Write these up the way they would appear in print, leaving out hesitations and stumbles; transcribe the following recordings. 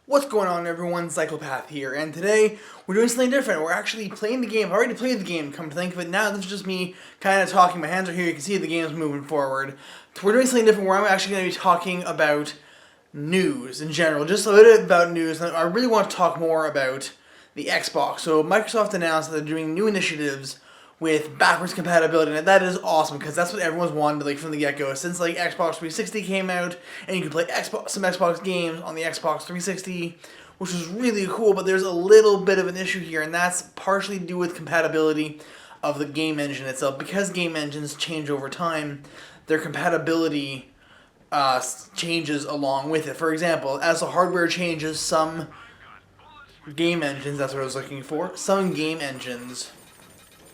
What's going on, everyone? Psychopath here, and today we're doing something different. We're actually playing the game. I've already played the game, come to think of it. Now this is just me kind of talking. My hands are here. You can see the game's moving forward. We're doing something different where I'm actually going to be talking about news in general. Just a little bit about news. And I really want to talk more about the Xbox. So Microsoft announced that they're doing new initiatives with backwards compatibility, and that is awesome because that's what everyone's wanted from the get-go. Since Xbox 360 came out, and you could play some Xbox games on the Xbox 360, which was really cool. But there's a little bit of an issue here, and that's partially to do with compatibility of the game engine itself. Because game engines change over time, their compatibility changes along with it. For example, as the hardware changes, some game engines, that's what I was looking for, some game engines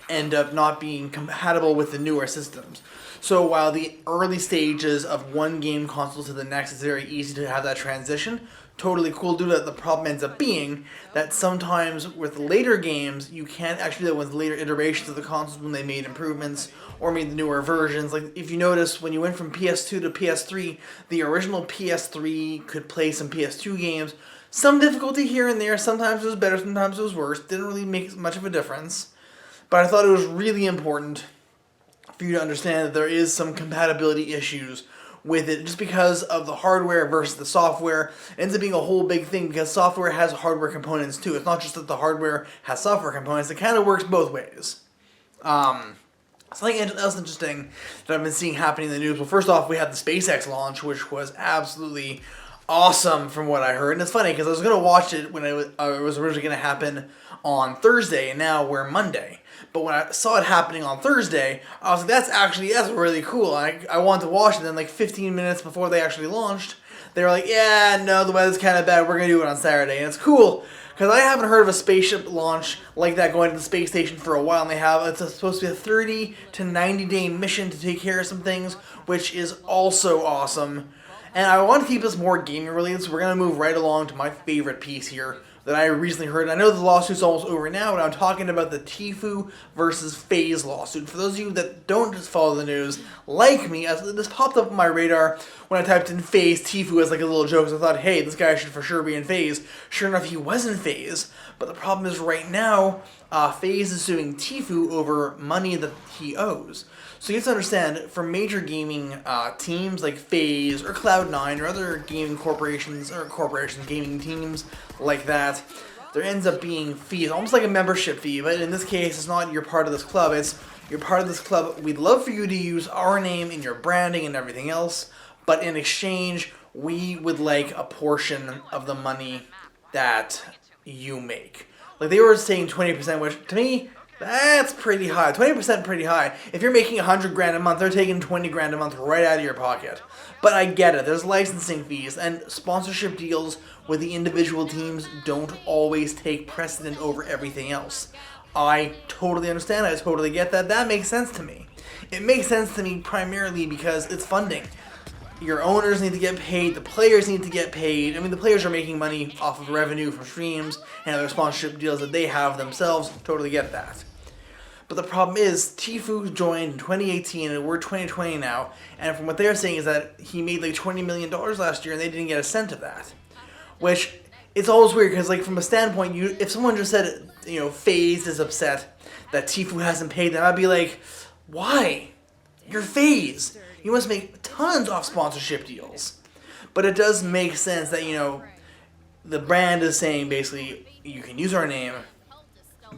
end up not being compatible with the newer systems. So while the early stages of one game console to the next is very easy to have that transition, totally cool to do that, the problem ends up being that sometimes with later games, you can't actually do that with later iterations of the consoles when they made improvements or made the newer versions. Like if you notice, when you went from PS2 to PS3, the original PS3 could play some PS2 games. Some difficulty here and there, sometimes it was better, sometimes it was worse, didn't really make much of a difference. But I thought it was really important for you to understand that there is some compatibility issues with it, just because of the hardware versus the software. It ends up being a whole big thing because software has hardware components too. It's not just that the hardware has software components, it kind of works both ways. Something else interesting that I've been seeing happening in the news. Well, first off, we had the SpaceX launch, which was absolutely awesome from what I heard. And it's funny because I was going to watch it when it was originally going to happen on Thursday, and now we're Monday. But when I saw it happening on Thursday, I was like, that's really cool. I wanted to watch it. Then 15 minutes before they actually launched, they were like, yeah, no, the weather's kind of bad. We're going to do it on Saturday. And it's cool because I haven't heard of a spaceship launch like that going to the space station for a while. And it's supposed to be a 30 to 90 day mission to take care of some things, which is also awesome. And I want to keep this more gaming related, so we're going to move right along to my favorite piece here that I recently heard. I know the lawsuit's almost over now, but I'm talking about the Tfue versus FaZe lawsuit. For those of you that don't just follow the news, like me, as this popped up on my radar when I typed in FaZe Tfue as a little joke, so I thought, hey, this guy should for sure be in FaZe. Sure enough, he was in FaZe, but the problem is right now, FaZe is suing Tfue over money that he owes. So you have to understand, for major gaming teams like FaZe or Cloud9 or other gaming gaming teams like that, there ends up being fees, almost like a membership fee, but in this case, it's not you're part of this club, it's you're part of this club, we'd love for you to use our name in your branding and everything else, but in exchange, we would like a portion of the money that you make. They were saying 20%, which to me, that's pretty high. 20% pretty high. If you're making $100,000 a month, they're taking $20,000 a month right out of your pocket. But I get it. There's licensing fees and sponsorship deals with the individual teams don't always take precedent over everything else. I totally understand. I totally get that. That makes sense to me. It makes sense to me primarily because it's funding. Your owners need to get paid, the players need to get paid. I mean, the players are making money off of revenue from streams and other sponsorship deals that they have themselves. Totally get that. But the problem is, Tfue joined in 2018 and we're 2020 now, and from what they're saying is that he made $20 million last year and they didn't get a cent of that. Which, it's always weird because from a standpoint, if someone just said, FaZe is upset that Tfue hasn't paid them, I'd be like, why? You're FaZe. You must make tons off sponsorship deals. But it does make sense that, the brand is saying basically, you can use our name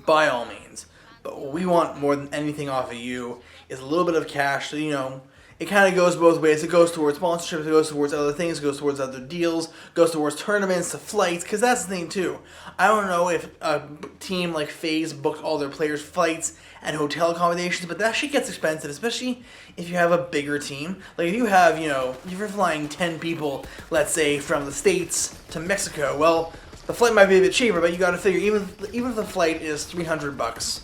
by all means. But what we want more than anything off of you is a little bit of cash. So, it kind of goes both ways. It goes towards sponsorships, it goes towards other things, it goes towards other deals, goes towards tournaments, to flights, because that's the thing too. I don't know if a team like FaZe booked all their players' flights and hotel accommodations, but that shit gets expensive, especially if you have a bigger team. If you have, if you're flying 10 people, let's say, from the States to Mexico, well, the flight might be a bit cheaper, but you gotta figure, even if the flight is $300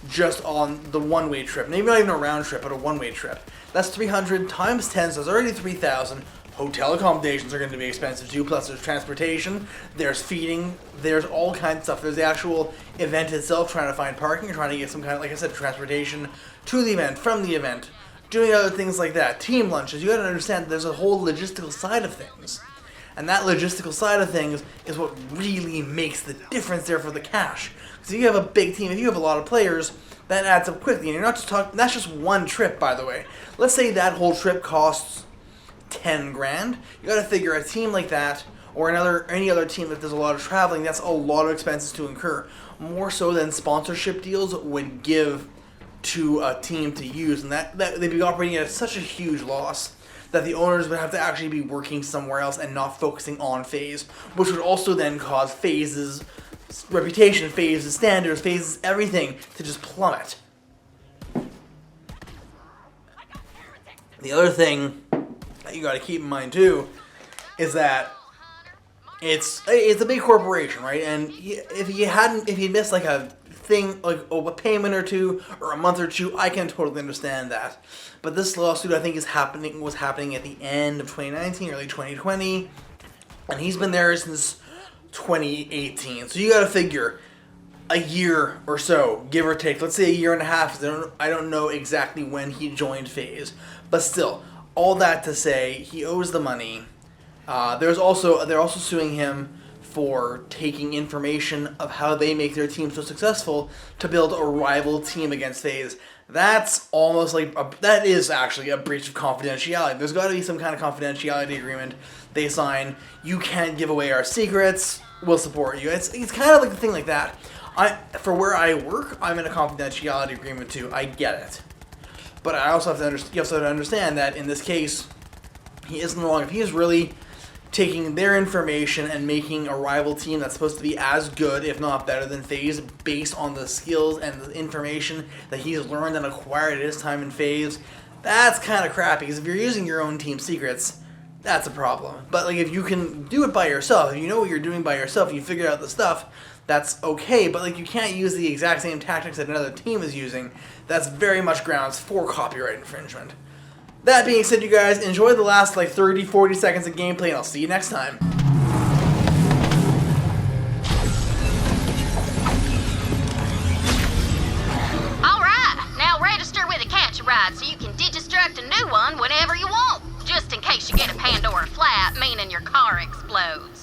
just on the one-way trip, maybe not even a round trip, but a one-way trip, that's 300 times 10, so it's already 3,000. Hotel accommodations are going to be expensive too, plus there's transportation, there's feeding, there's all kinds of stuff. There's the actual event itself, trying to find parking, trying to get some kind of, like I said, transportation to the event, from the event, doing other things like that. Team lunches, you got to understand there's a whole logistical side of things. And that logistical side of things is what really makes the difference there for the cash. Because if you have a big team, if you have a lot of players, that adds up quickly. And you're not just talking, that's just one trip, by the way. Let's say that whole trip costs 10 grand. You gotta figure a team like that, or any other team that does a lot of traveling, that's a lot of expenses to incur. More so than sponsorship deals would give to a team to use. And that they'd be operating at such a huge loss that the owners would have to actually be working somewhere else and not focusing on FaZe, which would also then cause FaZe's reputation, FaZe's standards, FaZe's everything to just plummet. The other thing that you got to keep in mind too is that it's a big corporation, right? And if he missed like a thing, like a payment or two or a month or two, I can totally understand that. But this lawsuit, I think, was happening at the end of 2019, early 2020, and he's been there since 2018. So you got to figure a year or so, give or take. Let's say a year and a half. I don't know exactly when he joined FaZe, but still, all that to say, he owes the money. They're also suing him for taking information of how they make their team so successful to build a rival team against FaZe. That's almost like that is actually a breach of confidentiality. There's got to be some kind of confidentiality agreement they sign. You can't give away our secrets. We'll support you. It's kind of like a thing like that. For where I work, I'm in a confidentiality agreement too. I get it, but I also have to understand that in this case, he isn't wrong. If he is really taking their information and making a rival team that's supposed to be as good, if not better than FaZe, based on the skills and the information that he's learned and acquired at his time in FaZe, that's kind of crappy. Because if you're using your own team secrets, that's a problem. But like if you can do it by yourself, if you know what you're doing by yourself, you figure out the stuff, that's okay. But like you can't use the exact same tactics that another team is using. That's very much grounds for copyright infringement. That being said, you guys, enjoy the last 30-40 seconds of gameplay, and I'll see you next time. Alright, now register with a catch-a-ride so you can digistruct a new one whenever you want, just in case you get a Pandora flat, meaning your car explodes.